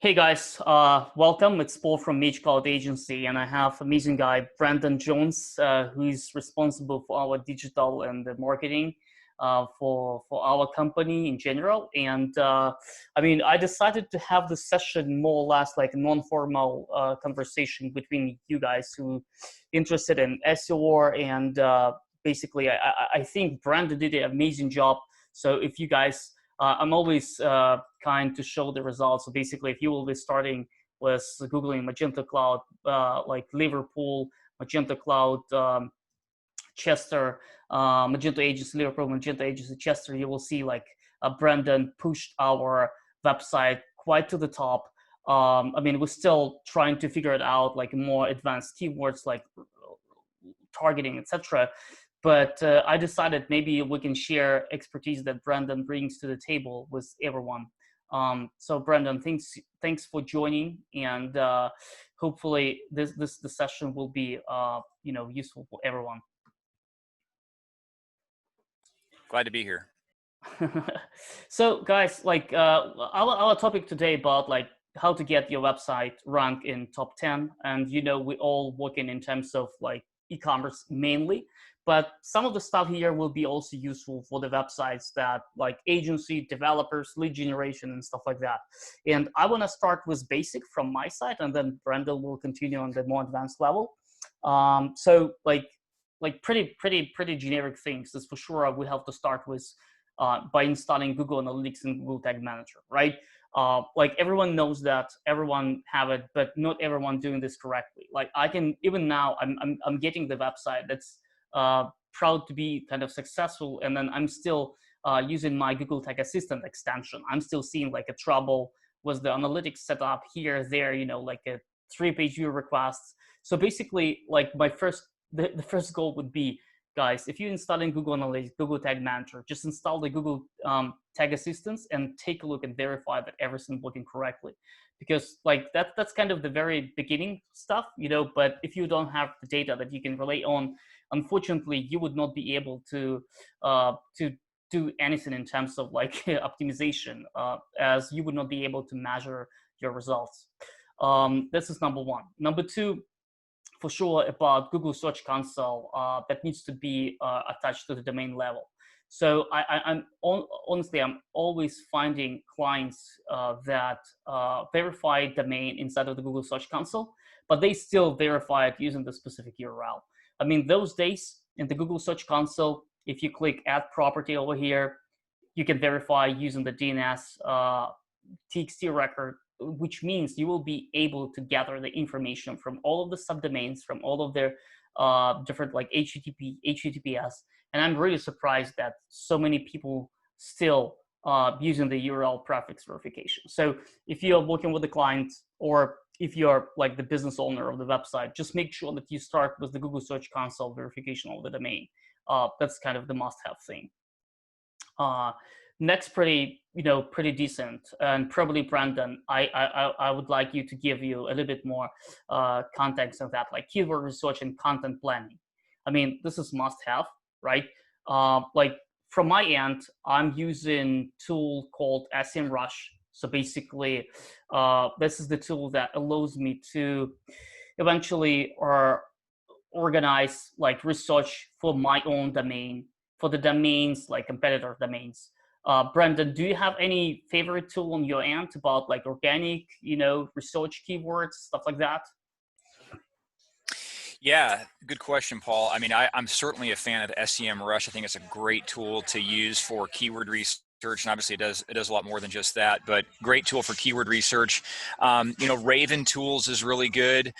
Hey guys, welcome. It's Paul from Mage Cloud Agency, and I have amazing guy Brandon Jones, who is responsible for our digital and the marketing for our company in general. And I decided to have this session more or less like a non-formal conversation between you guys who interested in SEO, and basically, I think Brandon did an amazing job. So if you guys I'm always kind to show the results. So basically, if you will be starting with Googling Magento Cloud, like Liverpool, Magento Cloud, Chester, Magento Agency, Liverpool, Magento Agency, Chester, you will see like Brandon pushed our website quite to the top. We're still trying to figure it out, like more advanced keywords like targeting, etc. But I decided maybe we can share expertise that Brandon brings to the table with everyone. So Brandon, thanks for joining, and hopefully this session will be useful for everyone. Glad to be here. So guys, like our topic today about like how to get your website ranked in top 10, and we all working in terms of like e-commerce mainly, but some of the stuff here will be also useful for the websites that like agency developers, lead generation, and stuff like that. And I want to start with basic from my side, and then Brandon will continue on the more advanced level. So like pretty generic things. That's for sure. We have to start with by installing Google Analytics and Google Tag Manager, right? Like everyone knows that, everyone have it, but not everyone doing this correctly. Like I can, even now, I'm getting the website that's proud to be kind of successful, and then I'm still using my Google Tag Assistant extension. I'm still seeing like a trouble with the analytics setup here, there, like a 3-page view requests. So basically, like the first goal would be, guys, if you're installing Google Analytics, Google Tag Manager, just install the Google Tag Assistants and take a look and verify that everything's working correctly. Because like that's kind of the very beginning stuff, but if you don't have the data that you can rely on, unfortunately, you would not be able to do anything in terms of like optimization, as you would not be able to measure your results. This is number one. Number two, for sure, about Google Search Console that needs to be attached to the domain level. So I'm always finding clients that verify domain inside of the Google Search Console, but they still verify it using the specific URL. I mean, those days in the Google Search Console, if you click Add Property over here, you can verify using the DNS TXT record, which means you will be able to gather the information from all of the subdomains, from all of their different like HTTP, HTTPS. And I'm really surprised that so many people still using the URL prefix verification. So if you're working with a client, or if you're like the business owner of the website, just make sure that you start with the Google Search Console verification of the domain. That's kind of the must-have thing. Next, pretty decent, and probably Brandon, I would like you to give you a little bit more context of that, like keyword research and content planning. I mean, this is must-have, right? Like from my end, I'm using a tool called SEMrush. So basically, this is the tool that allows me to eventually organize like research for my own domain, for the domains like competitor domains. Brandon, do you have any favorite tool on your end about like organic, research keywords, stuff like that? Yeah, good question, Paul. I mean, I'm certainly a fan of SEMrush. I think it's a great tool to use for keyword research, and obviously it does a lot more than just that, but great tool for keyword research. Raven Tools is really good.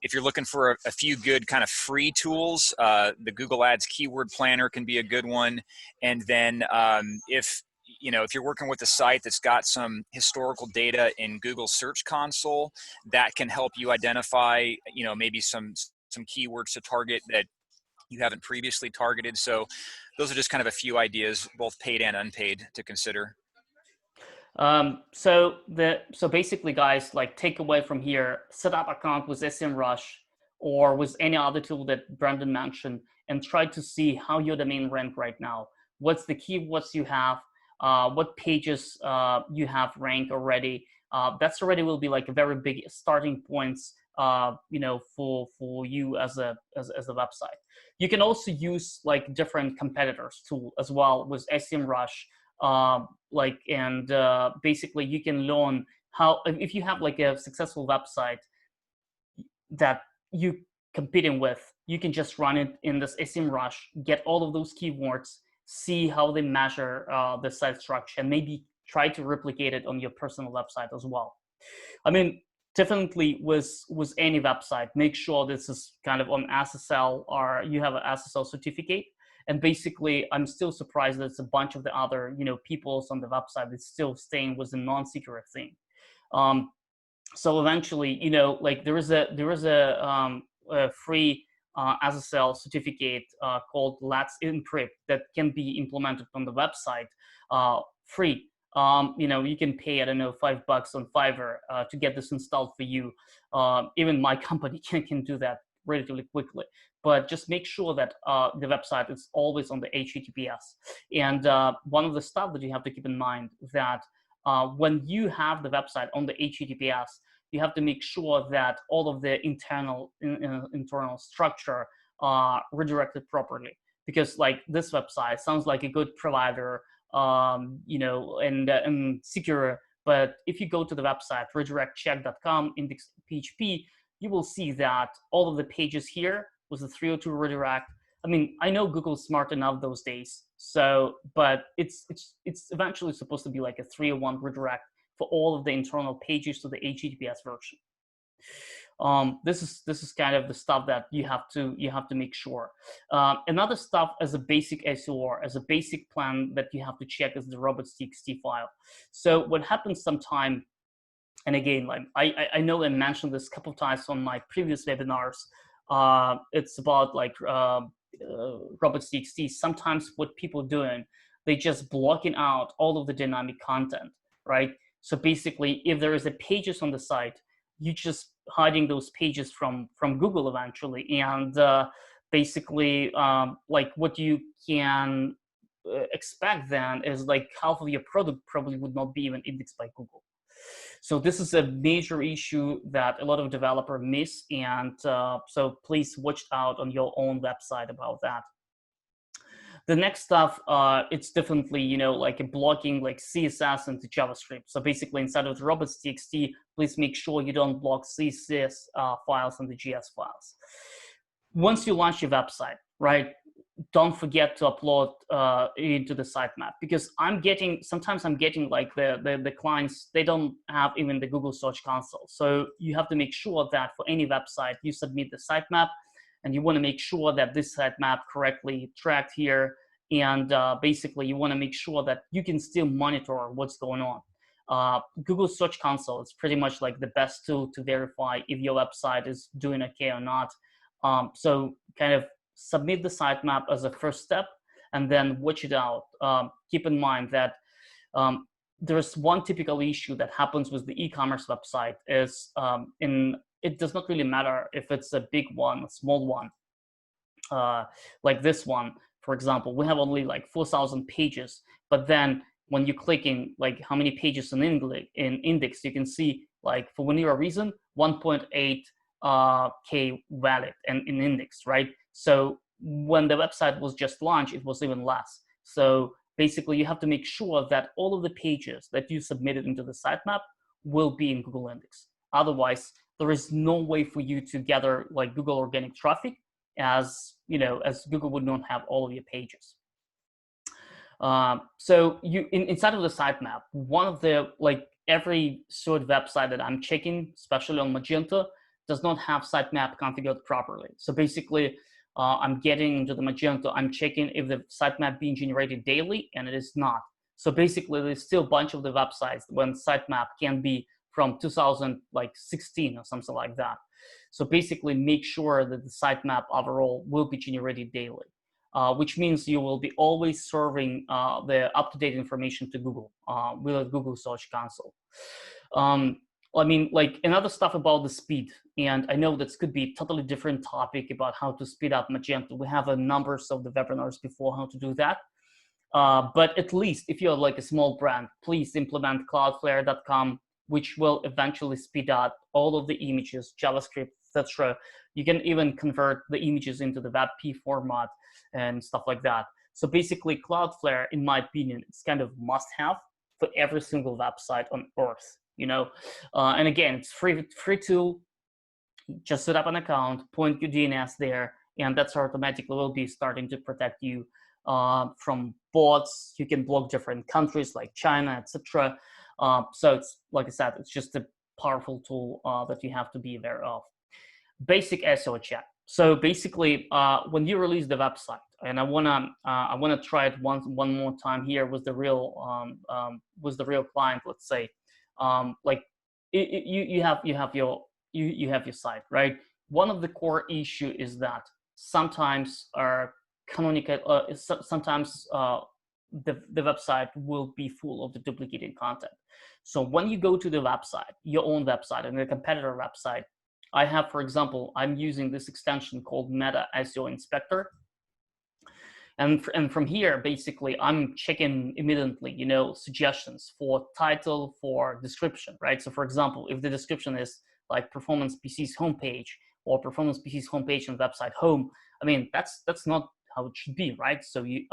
If you're looking for a few good kind of free tools, the Google Ads Keyword Planner can be a good one. And then if you're working with a site that's got some historical data in Google Search Console, that can help you identify, maybe some keywords to target that you haven't previously targeted. So those are just kind of a few ideas, both paid and unpaid, to consider. So basically, guys, like take away from here, set up account with SEMrush or with any other tool that Brandon mentioned, and try to see how your domain rank right now. What's the keywords you have? What pages you have ranked already? that's already will be like a very big starting points, for you as a website. You can also use like different competitors tool as well with SEMrush, and basically you can learn how, if you have like a successful website that you competing with, you can just run it in this SEMrush, get all of those keywords, see how they measure the site structure, and maybe try to replicate it on your personal website as well. I mean, definitely with any website, make sure this is kind of on SSL, or you have an SSL certificate. And basically, I'm still surprised that it's a bunch of the other peoples on the website that's still staying with the non-secret thing. So eventually, like there is a free SSL certificate called Let's Encrypt that can be implemented on the website free. You can pay, I don't know, $5 on Fiverr to get this installed for you. Even my company can do that relatively quickly. But just make sure that the website is always on the HTTPS. And one of the stuff that you have to keep in mind that when you have the website on the HTTPS, you have to make sure that all of the internal structure are redirected properly. Because like this website sounds like a good provider, and secure, but if you go to the website redirectcheck.com index.php, you will see that all of the pages here was a 302 redirect. I mean, I know Google's smart enough those days, but it's eventually supposed to be like a 301 redirect for all of the internal pages to the HTTPS version. This is kind of the stuff that you have to make sure. Another stuff as a basic SEO, as a basic plan that you have to check is the robots.txt file. So what happens sometime, and again, like I know I mentioned this a couple of times on my previous webinars. It's about like robots.txt. Sometimes what people doing, they just blocking out all of the dynamic content, right? So basically, if there is a pages on the site, you just hiding those pages from Google eventually, and basically, like what you can expect then is like half of your product probably would not be even indexed by Google. So this is a major issue that a lot of developers miss, and so please watch out on your own website about that. The next stuff, it's definitely, like a blocking like CSS into JavaScript. So basically inside of the robots.txt, please make sure you don't block CSS files and the JS files. Once you launch your website, right, don't forget to upload into the sitemap, because sometimes I'm getting like the clients, they don't have even the Google Search Console. So you have to make sure that for any website, you submit the sitemap, and you want to make sure that this sitemap correctly tracked here. And basically, you want to make sure that you can still monitor what's going on. Google Search Console is pretty much like the best tool to verify if your website is doing okay or not. So kind of submit the sitemap as a first step, and then watch it out. Keep in mind that there's one typical issue that happens with the e-commerce website is it does not really matter if it's a big one, a small one. Like this one, for example, we have only like 4,000 pages, but then when you click in like how many pages in index, you can see like for whatever reason 1.8 K valid and in index, right? So when the website was just launched, it was even less. So basically, you have to make sure that all of the pages that you submitted into the sitemap will be in Google Index. Otherwise, there is no way for you to gather like Google organic traffic, as Google would not have all of your pages. So you inside of the sitemap, one of the every sort of website that I'm checking, especially on Magento, does not have sitemap configured properly. So basically, I'm getting into the Magento, I'm checking if the sitemap being generated daily, and it is not. So basically, there's still a bunch of the websites when sitemap can be from 2016 or something like that. So basically, make sure that the sitemap overall will be generated daily, which means you will be always serving the up-to-date information to Google with a Google Search Console. I mean, like another stuff about the speed, and I know this could be a totally different topic about how to speed up Magento. We have a numbers of the webinars before how to do that. But at least if you're like a small brand, please implement Cloudflare.com which will eventually speed up all of the images, JavaScript, etc. You can even convert the images into the WebP format and stuff like that. So basically, Cloudflare, in my opinion, it's kind of must-have for every single website on Earth. And again, it's free tool. Just set up an account, point your DNS there, and that's automatically will be starting to protect you from bots. You can block different countries like China, etc. So it's, like I said, it's just a powerful tool that you have to be aware of. Basic SEO check. So basically, when you release the website, and I wanna try it one more time here with the real client. Let's say, like you have your site, right? One of the core issue is that sometimes sometimes the website will be full of the duplicated content. So when you go to the website, your own website and the competitor website, I have, for example, I'm using this extension called Meta SEO Inspector. And from here, basically, I'm checking immediately, suggestions for title, for description, right? So for example, if the description is like Performance PC's homepage or Performance PC's homepage and website home, I mean, that's not how it should be, right? So you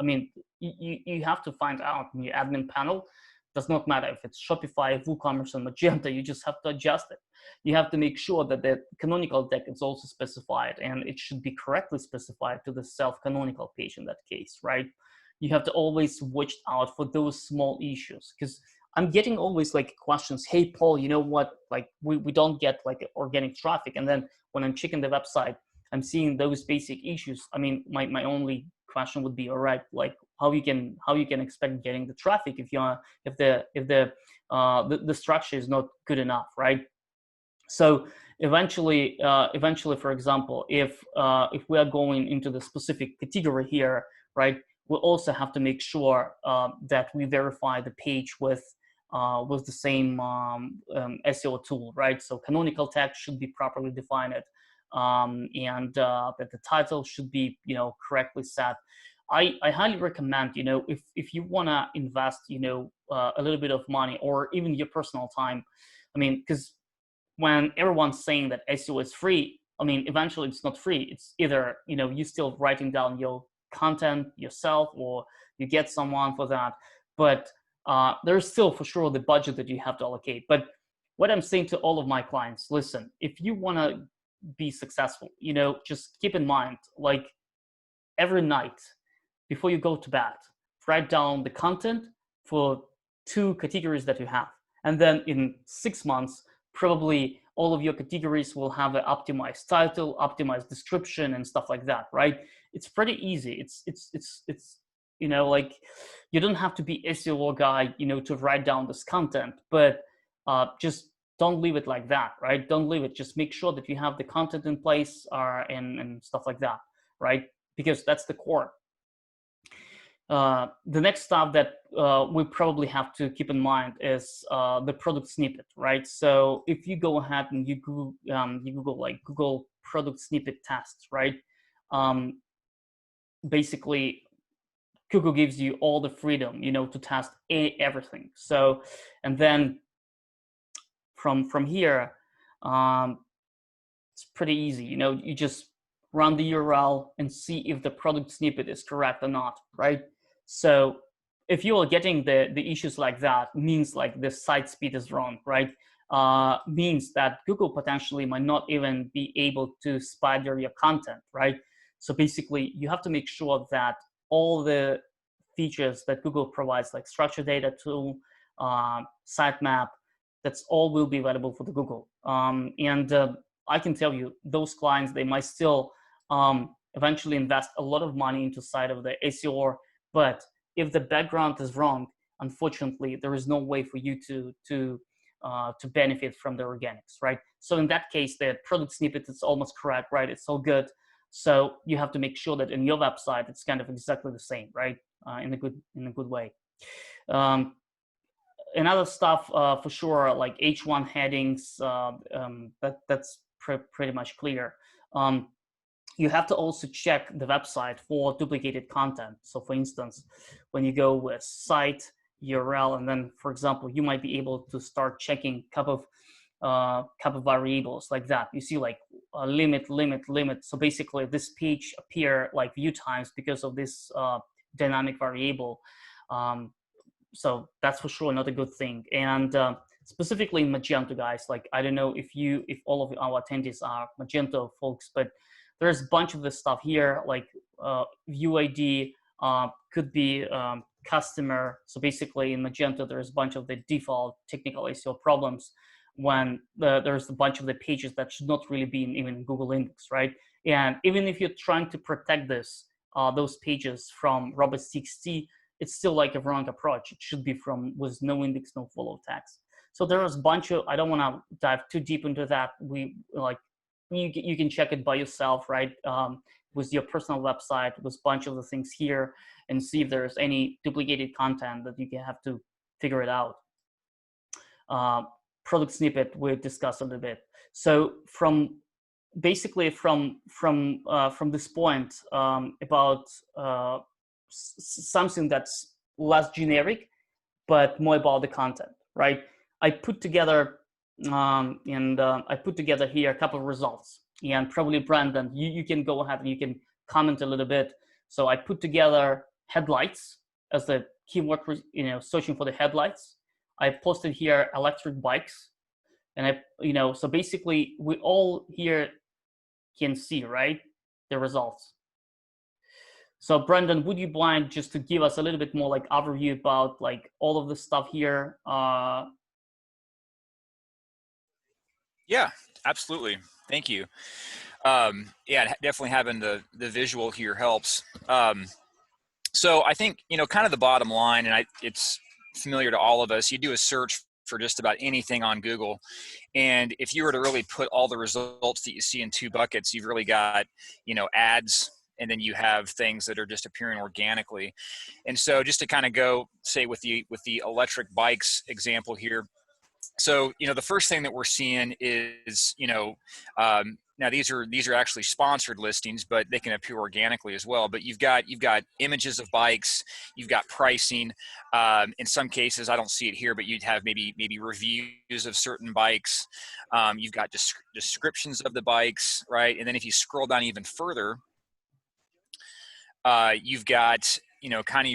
have to find out in your admin panel. Does not matter if it's Shopify, WooCommerce, and Magento. You just have to adjust it. You have to make sure that the canonical tag is also specified, and it should be correctly specified to the self-canonical page in that case, right? You have to always watch out for those small issues, because I'm getting always like questions, hey, Paul, you know what? Like we don't get like organic traffic. And then when I'm checking the website, I'm seeing those basic issues. I mean, my only question would be, all right, like how you can expect getting the traffic if the structure is not good enough, right? So eventually, for example, if we are going into the specific category here, right, we also have to make sure that we verify the page with the same SEO tool, right? So canonical tag should be properly defined, and that the title should be correctly set. I highly recommend, if you want to invest, a little bit of money or even your personal time. I mean, because when everyone's saying that SEO is free, I mean, eventually it's not free. It's either, you still writing down your content yourself or you get someone for that. But there's still for sure the budget that you have to allocate. But what I'm saying to all of my clients, listen, if you want to be successful, just keep in mind, like every night before you go to bed, write down the content for 2 categories that you have. And then in 6 months, probably all of your categories will have an optimized title, optimized description, and stuff like that, right? It's pretty easy. It's like you don't have to be SEO guy, to write down this content, but just don't leave it like that, right? Don't leave it. Just make sure that you have the content in place and stuff like that, right? Because that's the core. The next stuff that we probably have to keep in mind is the product snippet, right? So if you go ahead and you Google like Google product snippet tests, right? Basically, Google gives you all the freedom, to test everything. So, and then from here, it's pretty easy. You just run the URL and see if the product snippet is correct or not, right? So if you are getting the issues like that, means like the site speed is wrong, right? Means that Google potentially might not even be able to spider your content, right? So basically, you have to make sure that all the features that Google provides, like structured data tool, sitemap, that's all will be available for the Google. And I can tell you, those clients, they might still eventually invest a lot of money into side of the SEO, but if the background is wrong, unfortunately, there is no way for you to benefit from the organics, right? So in that case, the product snippet is almost correct, right? It's all good. So you have to make sure that in your website, it's kind of exactly the same, right? In a good way. Another stuff for sure, like H1 headings, that's pretty much clear. You have to also check the website for duplicated content. So for instance, when you go with site URL, and then, for example, you might be able to start checking couple of variables like that. You see like limit, limit, limit. So basically, this page appear like view times because of this dynamic variable. So that's for sure not a good thing. And specifically in Magento, guys, like I don't know if all of our attendees are Magento folks, but there's a bunch of this stuff here, like view ID could be customer. So basically in Magento, there's a bunch of the default technical SEO problems when there's a bunch of the pages that should not really be in even Google Index, right? And even if you're trying to protect those pages from robots.txt, it's still like a wrong approach. It should be from with no index, no follow tags. So there is a bunch of, I don't want to dive too deep into that. You can check it by yourself, right? With your personal website, with a bunch of the things here, and see if there's any duplicated content that you can have to figure it out. Product snippet we discussed a little bit. So from basically from this point about something that's less generic but more about the content, right? I put together here a couple of results, and probably Brandon, you can go ahead and you can comment a little bit. So I put together headlights as the keyword, searching for the headlights. I posted here electric bikes, and so basically we all here can see, right, the results. So Brendan, would you mind just to give us a little bit more like overview about like all of this stuff here? Yeah, absolutely. Thank you. Yeah, definitely having the visual here helps. So I think, kind of the bottom line, and it's familiar to all of us, you do a search for just about anything on Google. And if you were to really put all the results that you see in two buckets, you've really got, ads, and then you have things that are just appearing organically. And so just to kind of go, say with the electric bikes example here, so the first thing that we're seeing is now these are actually sponsored listings, but they can appear organically as well. But you've got images of bikes, you've got pricing. In some cases, I don't see it here, but you'd have maybe reviews of certain bikes. You've got descriptions of the bikes, right? And then if you scroll down even further, you've got kind of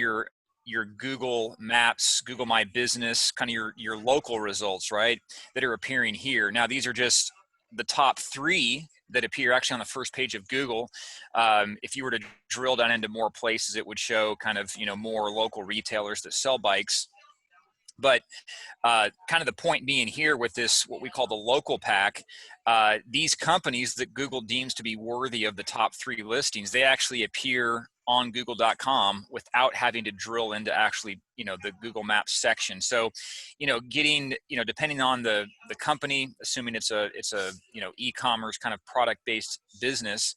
your Google Maps, Google My Business, kind of your local results, right, that are appearing here. Now, these are just the top 3 that appear actually on the first page of Google. If you were to drill down into more places, it would show kind of, more local retailers that sell bikes. But kind of the point being here with this, what we call the local pack, these companies that Google deems to be worthy of the top 3 listings, they actually appear on google.com without having to drill into actually, the Google Maps section. So, getting, depending on the company, assuming it's a e-commerce kind of product-based business,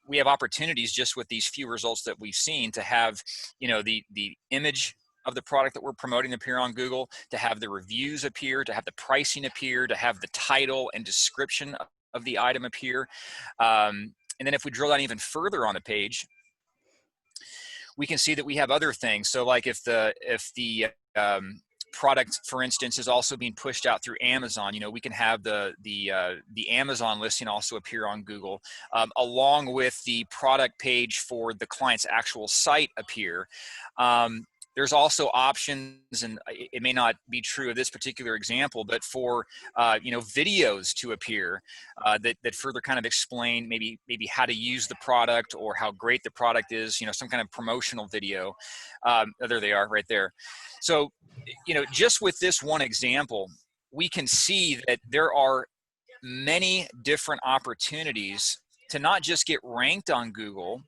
we have opportunities just with these few results that we've seen to have, the image of the product that we're promoting appear on Google, to have the reviews appear, to have the pricing appear, to have the title and description of the item appear. And then if we drill down even further on the page, we can see that we have other things. So like if the product, for instance, is also being pushed out through Amazon, we can have the Amazon listing also appear on Google, along with the product page for the client's actual site appear. There's also options, and it may not be true of this particular example, but for videos to appear that further kind of explain maybe how to use the product or how great the product is. Some kind of promotional video. There they are, right there. So, just with this one example, we can see that there are many different opportunities to not just get ranked on Google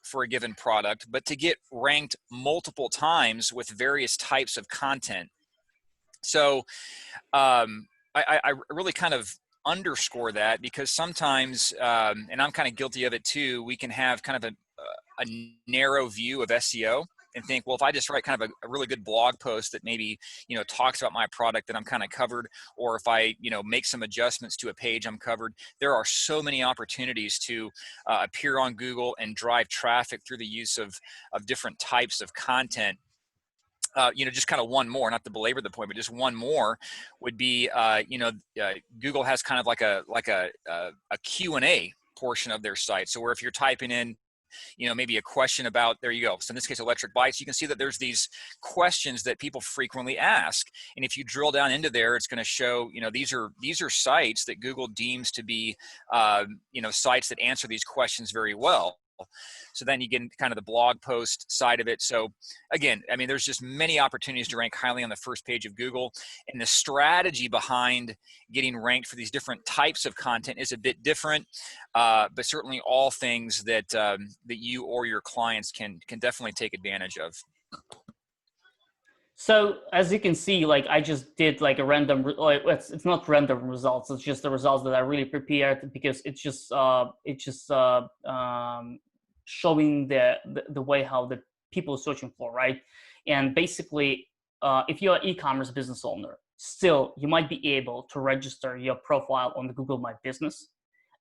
for a given product, but to get ranked multiple times with various types of content. So I really kind of underscore that, because sometimes, and I'm kind of guilty of it too, we can have kind of a narrow view of SEO and think, well, if I just write kind of a really good blog post that maybe, talks about my product, that I'm kind of covered, or if I, make some adjustments to a page, I'm covered. There are so many opportunities to appear on Google and drive traffic through the use of different types of content. just kind of one more, not to belabor the point, but just one more would be, Google has kind of like a Q&A portion of their site. So where if you're typing in, maybe a question about, there you go. So in this case, electric bikes, you can see that there's these questions that people frequently ask. And if you drill down into there, it's going to show, these are sites that Google deems to be, sites that answer these questions very well. So then you get into kind of the blog post side of it. So again, I mean, there's just many opportunities to rank highly on the first page of Google, and the strategy behind getting ranked for these different types of content is a bit different, but certainly all things that that you or your clients can definitely take advantage of. So as you can see, like I just did like a random, like it's not random results. It's just the results that I really prepared, because it's just showing the way how the people are searching for, right? And basically, if you're an e-commerce business owner, still you might be able to register your profile on the Google My Business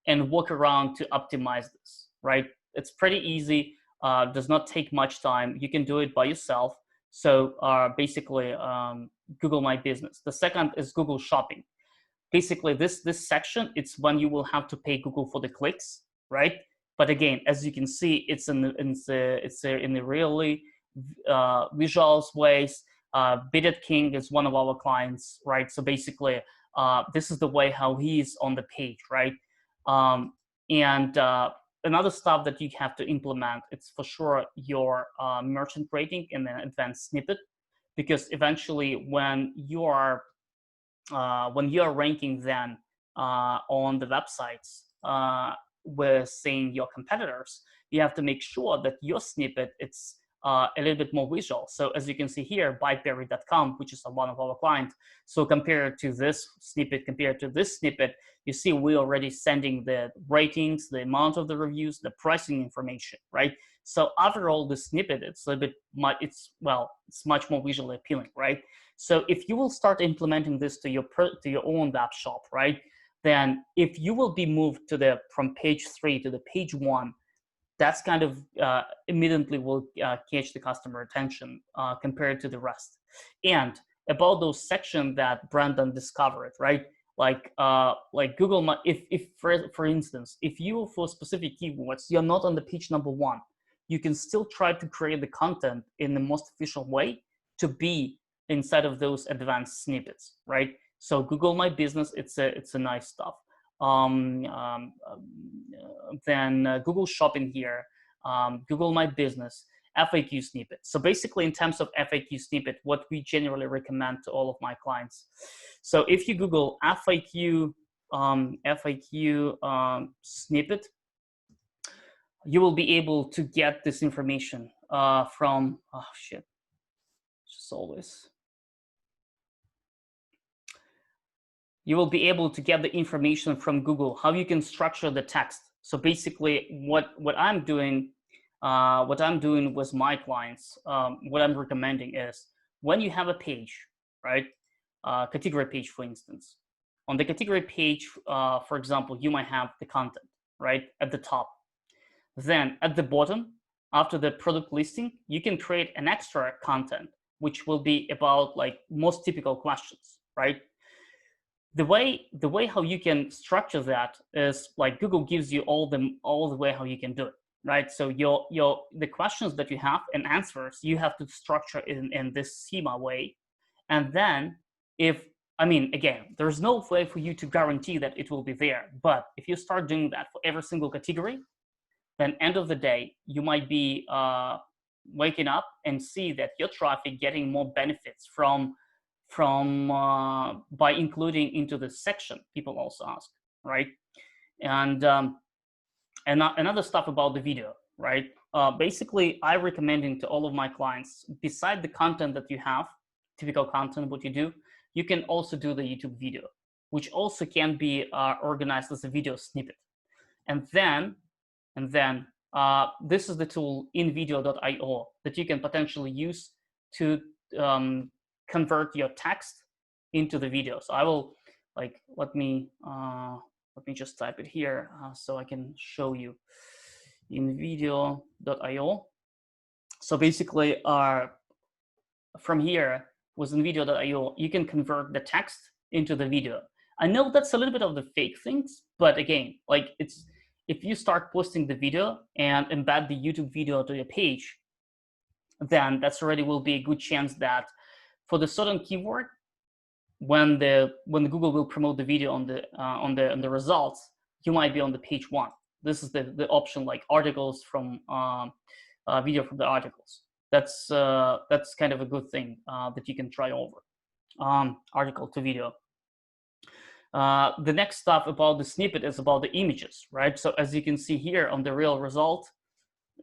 and work around to optimize this, right? It's pretty easy. Does not take much time. You can do it by yourself. So basically, Google My Business. The second is Google Shopping. Basically, this section, it's when you will have to pay Google for the clicks, right? But again, as you can see, it's in the really visuals ways. Bidded King is one of our clients, right? So basically, this is the way how he's on the page, right? And another stuff that you have to implement, it's for sure your merchant rating and then advanced snippet, because eventually when you are ranking then on the websites with saying your competitors, you have to make sure that your snippet it's a little bit more visual. So as you can see here, buyberry.com, which is one of our clients. So compared to this snippet, you see we're already sending the ratings, the amount of the reviews, the pricing information, right? So after all the snippet, it's a little bit it's much more visually appealing, right? So if you will start implementing this to your own web shop, right, then if you will be moved from page 3 to the page 1, that's kind of immediately will catch the customer attention compared to the rest. And about those sections that Brandon discovered, right? Like Google, if for instance, if you for specific keywords, you're not on the page number 1, you can still try to create the content in the most efficient way to be inside of those advanced snippets, right? So Google My Business, it's a nice stuff. Then Google Shopping here, Google My Business, FAQ snippet. So basically, in terms of FAQ snippet, what we generally recommend to all of my clients. So if you Google FAQ snippet, you will be able to get this information from just always. You will be able to get the information from Google, how you can structure the text. So basically, what I'm doing with my clients, what I'm recommending is when you have a page, right, category page, for instance, on the category page, for example, you might have the content right at the top. Then at the bottom, after the product listing, you can create an extra content, which will be about like most typical questions, right? The way how you can structure that is like Google gives you all the way how you can do it, right? So the questions that you have and answers, you have to structure in this schema way. And then again, there's no way for you to guarantee that it will be there. But if you start doing that for every single category, then end of the day, you might be waking up and see that your traffic getting more benefits from by including into the section. People also ask, right? And another stuff about the video, right? Basically, I recommending to all of my clients, beside the content that you have, typical content, what you do, you can also do the YouTube video, which also can be organized as a video snippet. And then this is the tool invideo.io that you can potentially use to convert your text into the video. So I will let me just type it here so I can show you invideo.io. So basically, from here within video.io, you can convert the text into the video. I know that's a little bit of the fake things, but again, like if you start posting the video and embed the YouTube video to your page, then that's already will be a good chance that for the certain keyword, when the Google will promote the video on the results, you might be on the page 1. This is the option like articles from video from the articles. That's kind of a good thing that you can try over. Article to video. The next stuff about the snippet is about the images, right? So as you can see here on the real result,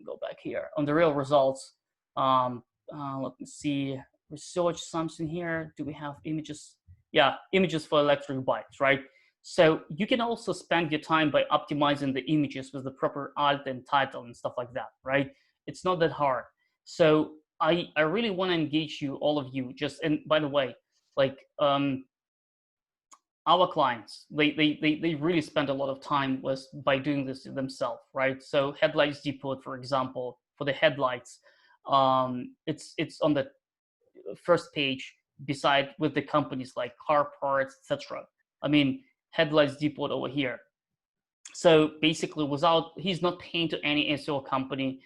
go back here on the real results. Let me see, research something here. Do we have images? Yeah, images for electric bikes, right? So you can also spend your time by optimizing the images with the proper alt and title and stuff like that, right? It's not that hard. So I really want to engage you, all of you. Just, and by the way, like our clients, they really spend a lot of time by doing this themselves, right? So Headlights Depot, for example, for the headlights, it's on the first page beside with the companies like car parts, etc. I mean, Headlights Depot over here. So basically, he's not paying to any SEO company.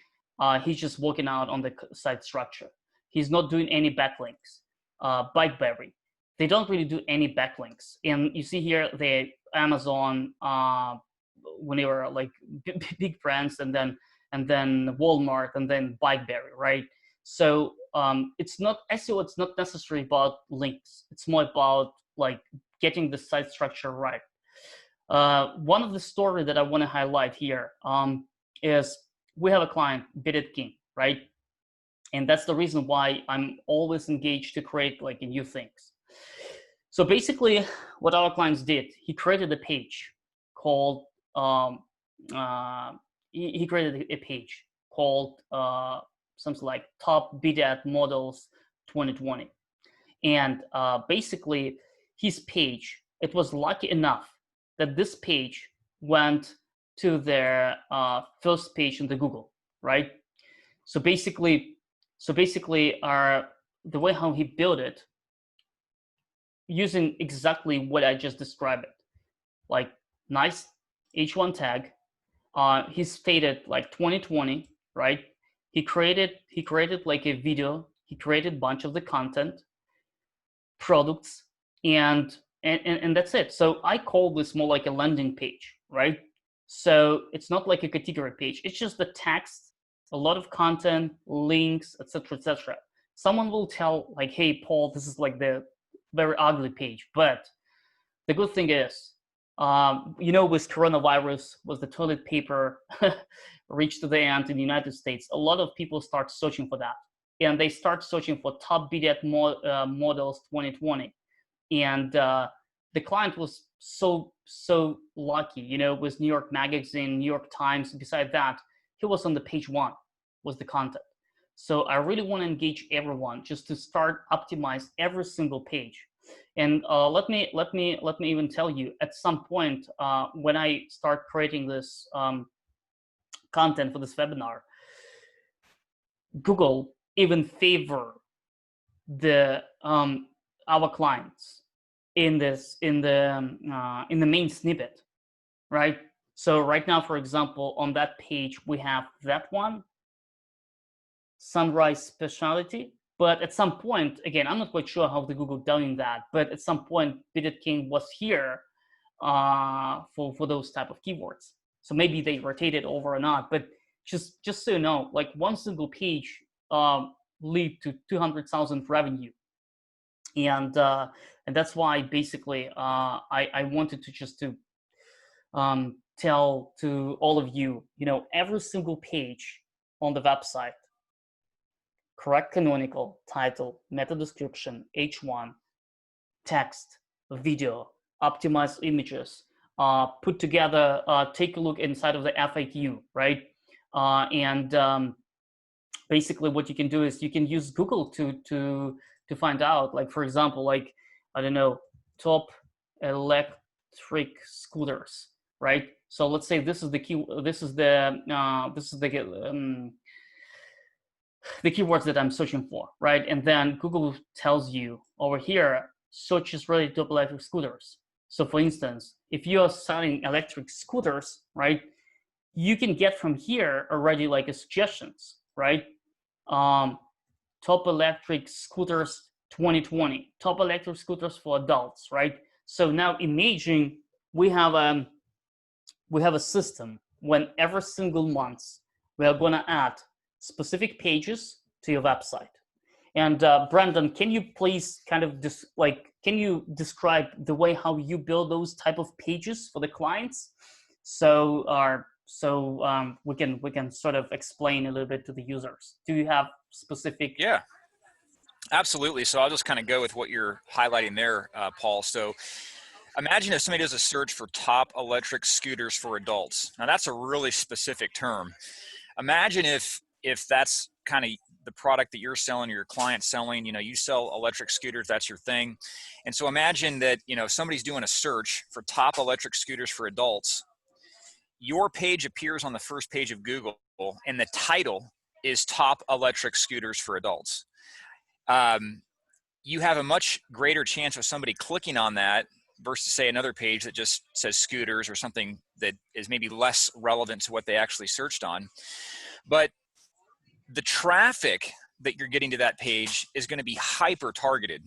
He's just working out on the site structure. He's not doing any backlinks. Bikeberry, they don't really do any backlinks. And you see here, the Amazon, when they were like big brands, and then Walmart, and then Bikeberry, right? So it's not SEO. It's not necessarily about links. It's more about like getting the site structure right. One of the story that I want to highlight here is we have a client, Bidet King, right? And that's the reason why I'm always engaged to create like new things. So basically, what our clients did, he created a page called he created a page called something like Top Bidet Models 2020, and basically his page, it was lucky enough that this page went to their first page in the Google, right? So basically, the way how he built it, using exactly what I just described it, like nice H1 tag. He stated like 2020, right? He created like a video. He created a bunch of the content, products, and that's it. So I call this more like a landing page, right? So it's not like a category page. It's just the text, a lot of content, links, etc., etc. Someone will tell like, "Hey, Paul, this is like the very ugly page." But the good thing is, with coronavirus, was the toilet paper reached to the end in the United States, a lot of people start searching for that. And they start searching for top bidet models 2020. And the client was so lucky, with New York Magazine, New York Times. Beside that, he was on the page 1, was the content. So I really want to engage everyone just to start optimize every single page. And let me even tell you, at some point when I start creating this content for this webinar, Google even favor the our clients in the main snippet, right? So right now, for example, on that page we have that one, Sunrise Specialty. But at some point, again, I'm not quite sure how the Google doing that, but at some point, Bidet King was here for those type of keywords. So maybe they rotated over or not, but just so you know, like one single page lead to 200,000 revenue, and that's why basically I wanted to just to tell to all of you, every single page on the website, correct canonical, title, meta description, H1, text, video, optimized images, put together, take a look inside of the FAQ, right? And basically what you can do is you can use Google to find out, like, for example, like, I don't know, top electric scooters, right? So let's say this is the key, this is the the keywords that I'm searching for, right? And then Google tells you over here, search is related to electric scooters. So for instance, if you're selling electric scooters, right, you can get from here already like a suggestions, right? Top electric scooters 2020, top electric scooters for adults, right? So now imagine we have a system when every single month we are going to add specific pages to your website. And Brandon, can you please kind of can you describe the way how you build those type of pages for the clients? So we can sort of explain a little bit to the users. Do you have specific? Yeah, absolutely. So I'll just kind of go with what you're highlighting there, Paul. So imagine if somebody does a search for top electric scooters for adults. Now that's a really specific term. Imagine if that's kind of the product that you're selling or your client's selling. You sell electric scooters, that's your thing. And so imagine that, if somebody's doing a search for top electric scooters for adults, your page appears on the first page of Google and the title is top electric scooters for adults. You have a much greater chance of somebody clicking on that versus say another page that just says scooters or something that is maybe less relevant to what they actually searched on. But the traffic that you're getting to that page is going to be hyper targeted.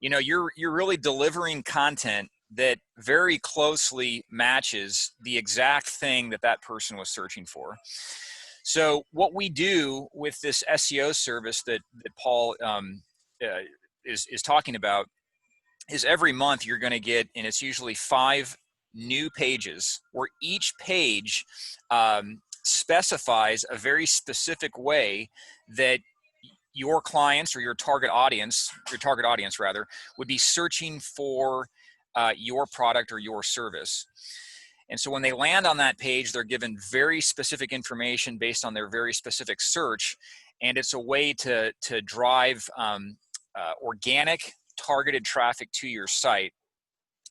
You're really delivering content that very closely matches the exact thing that person was searching for. So what we do with this SEO service that Paul is talking about is every month you're going to get, and it's usually 5 new pages where each page specifies a very specific way that your clients or your target audience rather, would be searching for your product or your service. And so when they land on that page, they're given very specific information based on their very specific search. And it's a way to drive organic targeted traffic to your site.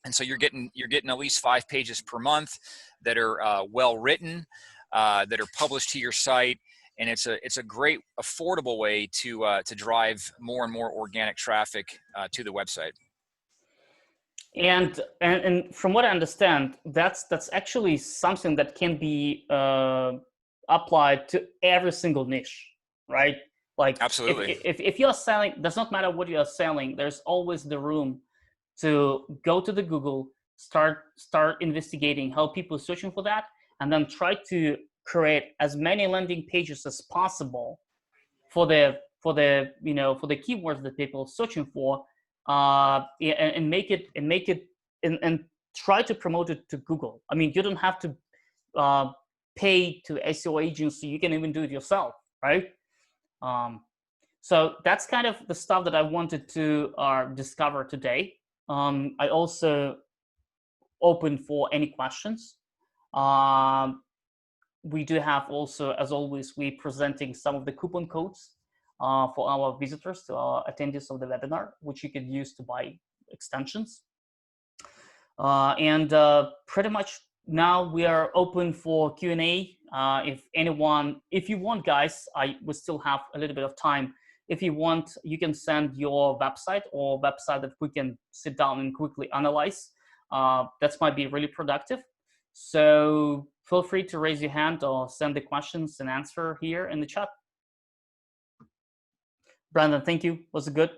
And so you're getting at least 5 pages per month that are well written, that are published to your site. And it's a great affordable way to drive more and more organic traffic to the website. And from what I understand, that's actually something that can be applied to every single niche, right? Like absolutely. If you're selling, does not matter what you're selling, there's always the room to go to the Google, start investigating how people are searching for that, and then try to create as many landing pages as possible for the keywords that people are searching for, and make it and try to promote it to Google. I mean, you don't have to pay to SEO agency. You can even do it yourself, right? So that's kind of the stuff that I wanted to discover today. I also open for any questions. We do have also, as always, we presenting some of the coupon codes for our visitors, to our attendees of the webinar, which you can use to buy extensions. And pretty much now we are open for Q&A. If you want, guys, we still have a little bit of time. If you want, you can send your website or website that we can sit down and quickly analyze. That might be really productive. So feel free to raise your hand or send the questions and answer here in the chat. Brandon, thank you. Was it good?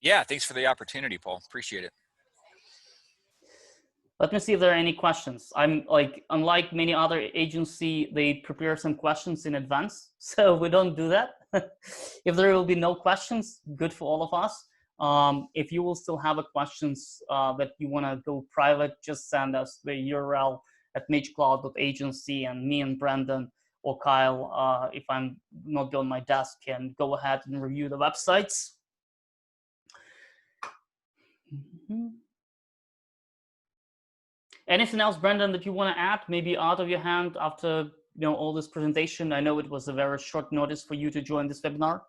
Yeah, thanks for the opportunity, Paul. Appreciate it. Let me see if there are any questions. I'm like, unlike many other agency, they prepare some questions in advance. So we don't do that. If there will be no questions, good for all of us. If you will still have questions that you want to go private, just send us the URL at magecloud.agency, and me and Brandon or Kyle, if I'm not on my desk, can go ahead and review the websites. Anything else, Brandon, that you want to add? Maybe out of your hand after all this presentation. I know it was a very short notice for you to join this webinar.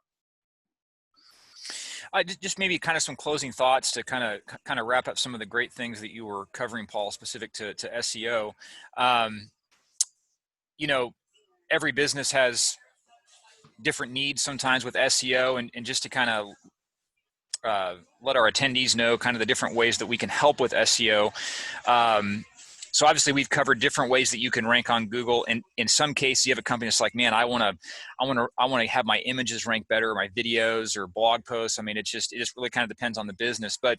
Just maybe kind of some closing thoughts to kind of wrap up some of the great things that you were covering, Paul, specific to SEO. Every business has different needs sometimes with SEO, and just to kind of let our attendees know kind of the different ways that we can help with SEO. So obviously we've covered different ways that you can rank on Google. And in some cases you have a company that's like, man, I want to have my images rank better, my videos or blog posts. I mean, it just really kind of depends on the business. But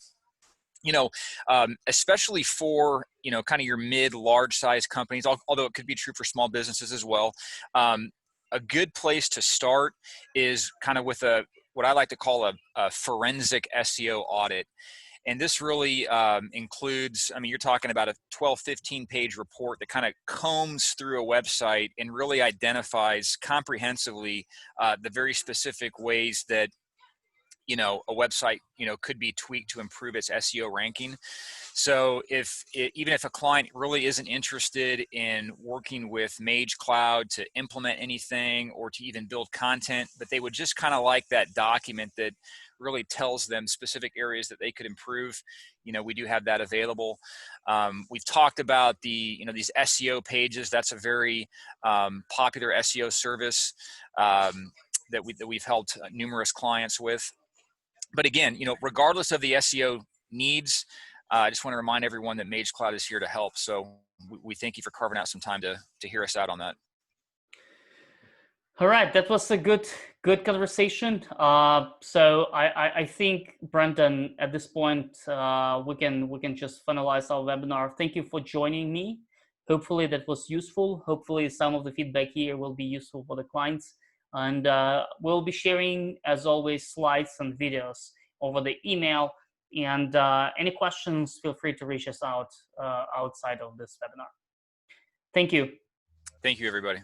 especially for, kind of your large size companies, although it could be true for small businesses as well. A good place to start is kind of with what I like to call a forensic SEO audit. And this really includes, I mean, you're talking about a 12, 15 page report that kind of combs through a website and really identifies comprehensively the very specific ways that, a website, could be tweaked to improve its SEO ranking. So even if a client really isn't interested in working with Mage Cloud to implement anything or to even build content, but they would just kind of like that document that really tells them specific areas that they could improve, we do have that available. We've talked about these SEO pages. That's a very popular SEO service that we've helped numerous clients with. But again, regardless of the SEO needs, I just want to remind everyone that Mage Cloud is here to help. So we thank you for carving out some time to hear us out on that. All right, that was a good conversation. So I think, Brendan, at this point we can just finalize our webinar. Thank you for joining me. Hopefully that was useful. Hopefully some of the feedback here will be useful for the clients. And we'll be sharing, as always, slides and videos over the email. And any questions, feel free to reach us out outside of this webinar. Thank you. Thank you, everybody.